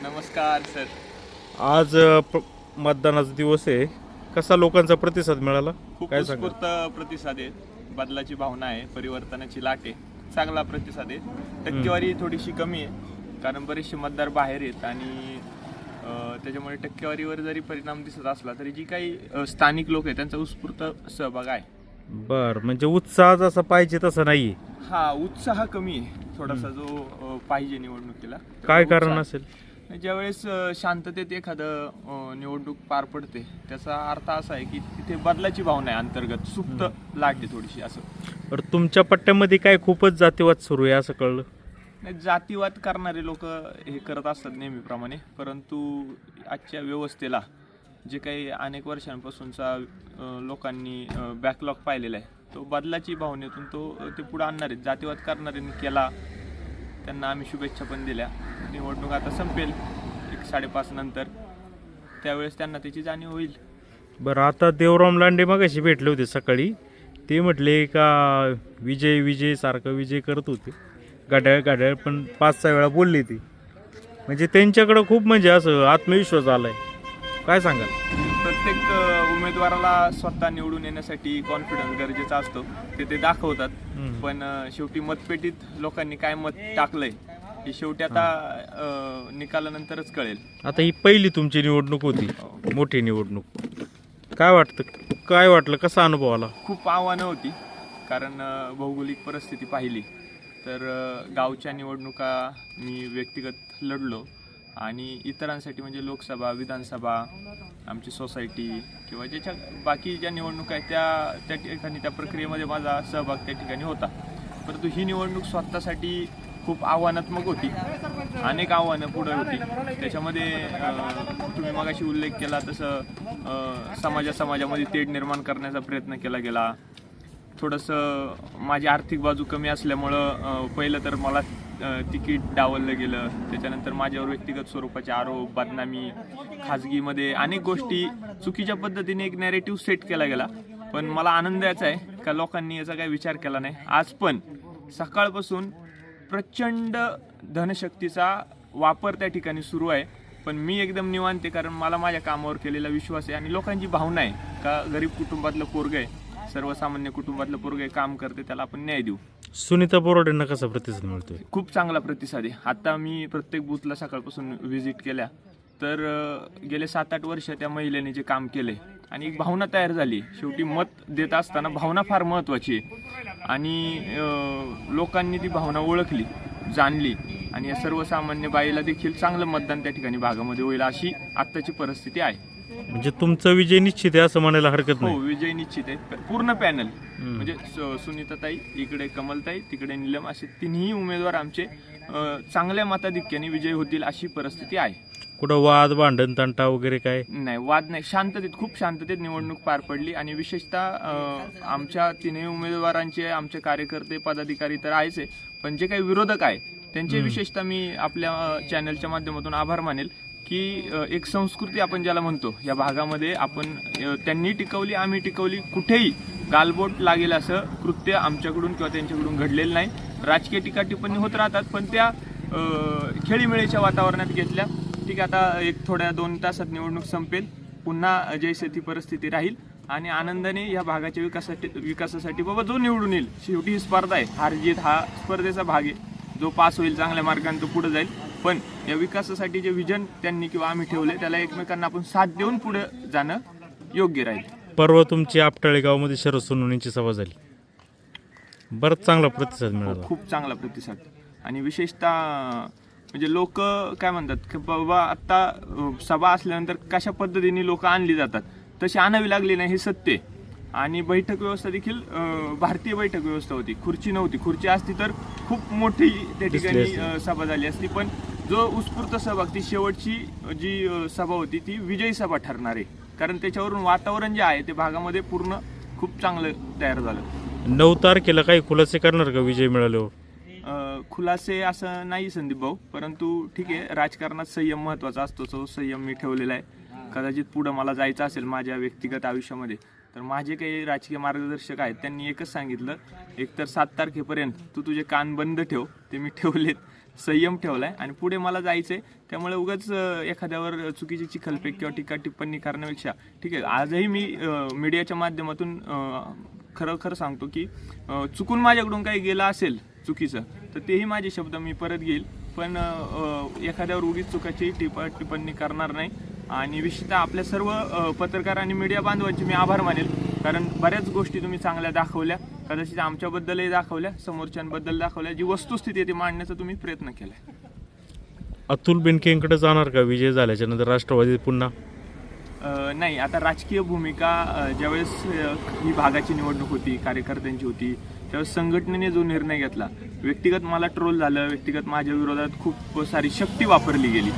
नमस्कार सर. आज मतदानाचा दिवस आहे. कसा लोकांचा प्रतिसाद मिळाला? खूप काय सांगा? उत्स्फूर्त प्रतिसाद आहे. बदलाची भावना आहे, परिवर्तनाची लाट आहे. चांगला प्रतिसाद आहे. टक्केवारी थोडीशी कमी आहे कारण बरेचसे मतदार बाहेर आहेत आणि त्याच्यामुळे टक्केवारीवर जरी परिणाम दिसत असला तरी जी काही स्थानिक लोक आहेत त्यांचा उत्स्फूर्त सहभाग आहे. बर, म्हणजे उत्साह जसा पाहिजे तसा नाहीये. हा, उत्साह कमी आहे थोडासा जो पाहिजे निवडणुकीला. काय कारण असेल? ज्यावेळेस शांततेत एखादं निवडणूक पार पडते त्याचा अर्थ असा आहे की तिथे बदलाची भावना आहे, अंतर्गत सुप्त लाट आहे थोडीशी. असं बरं, तुमच्या पट्ट्यामध्ये काय खूपच जातीवाद सुरू आहे असं कळलं? नाही, जातीवाद करणारे लोक हे करत असतात नेहमीप्रमाणे, परंतु आजच्या व्यवस्थेला जे काही अनेक वर्षांपासूनचा लोकांनी बॅकलॉग पाहिलेला आहे तो बदलाची भावनेतून ते पुढे आणणार आहेत. जातीवाद करणाऱ्यांनी केला, त्यांना आम्ही शुभेच्छा पण दिल्या. निवडणूक आता संपेल 1:30 नंतर, त्यावेळेस त्यांना त्याची जाणीव होईल. बरं, आता देवराम लांडे मगाशी भेटले होते सकाळी. ते म्हटले का विजय विजय सारखं विजय करत होते, गाड्या पण 5-6 वेळा बोलले ते. म्हणजे त्यांच्याकडं खूप म्हणजे असं आत्मविश्वास आलाय. काय सांगाल? प्रत्येक उमेदवाराला स्वतः निवडून येण्यासाठी कॉन्फिडन्स गरजेचा असतो, ते दाखवतात. पण शेवटी मतपेटीत लोकांनी काय मत टाकलंय हे शेवटी आता निकालानंतरच कळेल. आता ही पहिली तुमची निवडणूक होती, मोठी निवडणूक. काय वाटलं, कसा अनुभव आला? खूप आव्हानं होती कारण भौगोलिक परिस्थिती पाहिली तर गावच्या निवडणुका मी व्यक्तिगत लढलो आणि इतरांसाठी म्हणजे लोकसभा, विधानसभा, आमची सोसायटी किंवा ज्याच्या बाकी ज्या निवडणुका आहेत त्या ठिकाणी त्या प्रक्रियेमध्ये माझा सहभाग त्या ठिकाणी होता. परंतु ही निवडणूक स्वतःसाठी खूप आव्हानात्मक होती. अनेक आव्हानं पुढे होती. त्याच्यामध्ये तुम्ही मगाशी उल्लेख केला तसं समाजामध्ये तेढ निर्माण करण्याचा प्रयत्न केला गेला. थोडंसं माझी आर्थिक बाजू कमी असल्यामुळं पहिलं तर मला तिकीट डावललं गेलं. त्याच्यानंतर माझ्यावर व्यक्तिगत स्वरूपाचे आरोप, बदनामी, खाजगीमध्ये अनेक गोष्टी चुकीच्या पद्धतीने एक नॅरेटिव्ह सेट केला गेला. पण मला आनंद याचा आहे का लोकांनी याचा काही विचार केला नाही. आज पण सकाळपासून प्रचंड धनशक्तीचा वापर त्या ठिकाणी सुरू आहे. पण मी एकदम निवांत आहे कारण मला माझ्या कामावर केलेला विश्वास आहे आणि लोकांची भावना आहे का गरीब कुटुंबातलं पोरगं आहे, सर्वसामान्य कुटुंबातलं पोरगं आहे, काम करते, त्याला आपण न्याय देऊ. सुनीता बोराडेंना कसा प्रतिसाद मिळतोय? खूप चांगला प्रतिसाद आहे. आता मी प्रत्येक बूथला सकाळपासून व्हिजिट केल्या तर गेले 7-8 वर्ष त्या महिलेने जे काम केले आणि एक भावना तयार झाली. शेवटी मत देत असताना भावना फार महत्त्वाची आहे आणि लोकांनी ती भावना ओळखली, जाणली आणि या सर्वसामान्य बाईला देखील चांगलं मतदान त्या ठिकाणी भागामध्ये होईल अशी आत्ताची परिस्थिती आहे. म्हणजे तुमचा विजय निश्चित आहे असं म्हणायला हरकत हो, नाही? विजय निश्चित आहे. पूर्ण पॅनल म्हणजे सुनीताताई, इकडे कमलताई, तिकडे नीलम, असे तिन्ही उमेदवार आमचे चांगल्या मताधिक्याने विजयी होतील अशी परिस्थिती आहे. कुठं वाद, भांडण, तंटा वगैरे काय नाही, वाद नाही. शांततेत, खूप शांततेत निवडणूक पार पडली आणि विशेषतः आमच्या तिन्ही उमेदवारांचे, आमचे कार्यकर्ते, पदाधिकारी तर आहेच आहे, पण जे काही विरोधक आहे त्यांचे विशेषतः मी आपल्या चॅनलच्या माध्यमातून आभार मानेल की एक संस्कृती आपण ज्याला म्हणतो या भागामध्ये आपण त्यांनी टिकवली, आम्ही टिकवली. कुठेही गालबोट लागेल असं कृत्य आमच्याकडून किंवा त्यांच्याकडून घडलेलं नाही. राजकीय टीका टिप्पणी होत राहतात पण त्या खेळीमेळीच्या वातावरणात घेतल्या. ठीक आहे, आता एक थोड्या 2 तासात निवडणूक संपेल, पुन्हा जैसे ती परिस्थिती राहील आणि आनंदाने या भागाच्या विकासासाठी बाबा जो निवडून येईल, शेवटी ही स्पर्धा आहे, हार जीत हा स्पर्धेचा भाग आहे. जो पास होईल चांगल्या मार्गाने तो पुढे जाईल. पण या विकासासाठी जे विजन त्यांनी किंवा आम्ही ठेवले त्याला एकमेकांना आपण साथ देऊन पुढे जाणं योग्य राहील. परवा तुमची आपटाळे गावामध्ये शरद सोनवणेंची सभा झाली, बरंच चांगला प्रतिसाद मिळाला. खूप चांगला प्रतिसाद आणि विशेषतः म्हणजे लोक काय म्हणतात की बाबा आता सभा असल्यानंतर कशा पद्धतीने लोक आणली जातात तशी आणावी लागली नाही, हे सत्य आहे. आणि बैठक व्यवस्था देखील भारतीय बैठक व्यवस्था होती. खुर्ची नव्हती. खुर्ची असती तर खूप मोठी त्या ठिकाणी सभा झाली असती. पण जो उत्स्फूर्त सहभाग, ती शेवटची जी सभा होती ती विजयी सभा ठरणार आहे कारण त्याच्यावरून वातावरण जे आहे ते भागामध्ये पूर्ण खूप चांगलं तयार झालं. 9 तारखेला काही खुलासे करणार का विजय मिळाल्यावर? खुलासे असं नाही संदीप भाऊ, परंतु ठीक आहे, राजकारणात संयम महत्त्वाचा असतो. तो संयम मी ठेवलेला आहे. कदाचित पुढं मला जायचं असेल माझ्या व्यक्तिगत आयुष्यामध्ये तर माझे काही राजकीय मार्गदर्शक आहेत त्यांनी एकच सांगितलं, एकतर 7 तारखेपर्यंत तू तुझे कान बंद ठेव, ते मी ठेवलेत. संयम ठेवलाय आणि पुढे मला जायचंय. त्यामुळे उगाच एखाद्यावर चुकीची चिखलफेक किंवा टीका टिप्पणी करण्यापेक्षा ठीक आहे, आजही मी मीडियाच्या माध्यमातून खरं सांगतो की चुकून माझ्याकडून काही गेलं असेल चुकीचं तर तेही माझे शब्द मी परत घेईल, पण एखाद्यावर उगीच चुकाची टिप्पणी करणार नाही. आणि विशेषतः आपल्या सर्व पत्रकार आणि मीडिया बांधवांचे मी आभार मानेल, कारण बऱ्याच गोष्टी तुम्ही चांगल्या दाखवल्या, कदाचित आमच्याबद्दलही दाखवल्या, समोरच्यांबद्दल दाखवल्या, जी वस्तुस्थिती आहे ती मांडण्याचा तुम्ही प्रयत्न केलाय. अतुल बेनकेंकडे जाणार का विजय झाल्याच्या नंतर राष्ट्रवादी पुन्हा? नाही, आता राजकीय भूमिका ज्यावेळेस ही भागाची निवडणूक होती, कार्यकर्त्यांची होती, त्यावेळेस संघटनेने जो निर्णय घेतला, व्यक्तिगत मला ट्रोल झालं, व्यक्तिगत माझ्या विरोधात खूप सारी शक्ती वापरली गेली,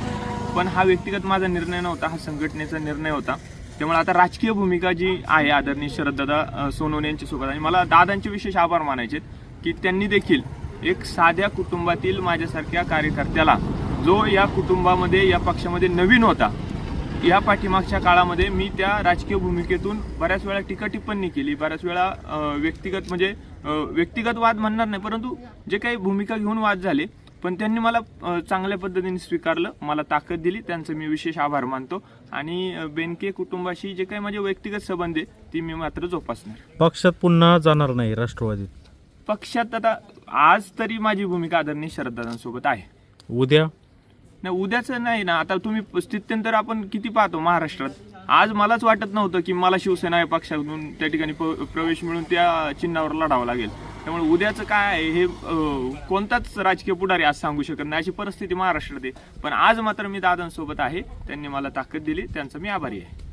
पण हा व्यक्तिगत माझा निर्णय नव्हता, हा संघटनेचा निर्णय होता. त्यामुळे आता राजकीय भूमिका जी आहे आदरणीय शरददादा सोनवणे यांच्यासोबत, आणि मला दादांचे विशेष आभार मानायचे की त्यांनी देखील एक साध्या कुटुंबातील माझ्यासारख्या कार्यकर्त्याला, जो या कुटुंबामध्ये या पक्षामध्ये नवीन होता, या पाठीमागच्या काळामध्ये मी त्या राजकीय भूमिकेतून बऱ्याच वेळा टीका टिप्पणी केली, बऱ्याच वेळा व्यक्तिगत वाद म्हणणार नाही, परंतु जे काही भूमिका घेऊन वाद झाले, पण त्यांनी मला चांगल्या पद्धतीने स्वीकारलं, मला ताकद दिली, त्यांचं मी विशेष आभार मानतो. आणि बेनके कुटुंबाशी जे काही माझे व्यक्तिगत संबंध आहे ती मी मात्र जोपासणार. पक्षात पुन्हा जाणार नाही राष्ट्रवादीत? पक्षात आता आज तरी माझी भूमिका आदरणीय शरददादांसोबत आहे. उद्या नाही, उद्याचं नाही ना. आता तुम्ही स्थित्यंतर आपण किती पाहतो महाराष्ट्रात. आज मलाच वाटत नव्हतं की मला शिवसेना या पक्षातून त्या ठिकाणी प्रवेश मिळून त्या चिन्हावर लढावं लागेल. त्यामुळे उद्याचं काय आहे हे कोणताच राजकीय पुढारी आज सांगू शकत नाही, अशी परिस्थिती महाराष्ट्रात आहे. पण आज मात्र मी दादांसोबत आहे, त्यांनी मला ताकद दिली, त्यांचा मी आभारी आहे.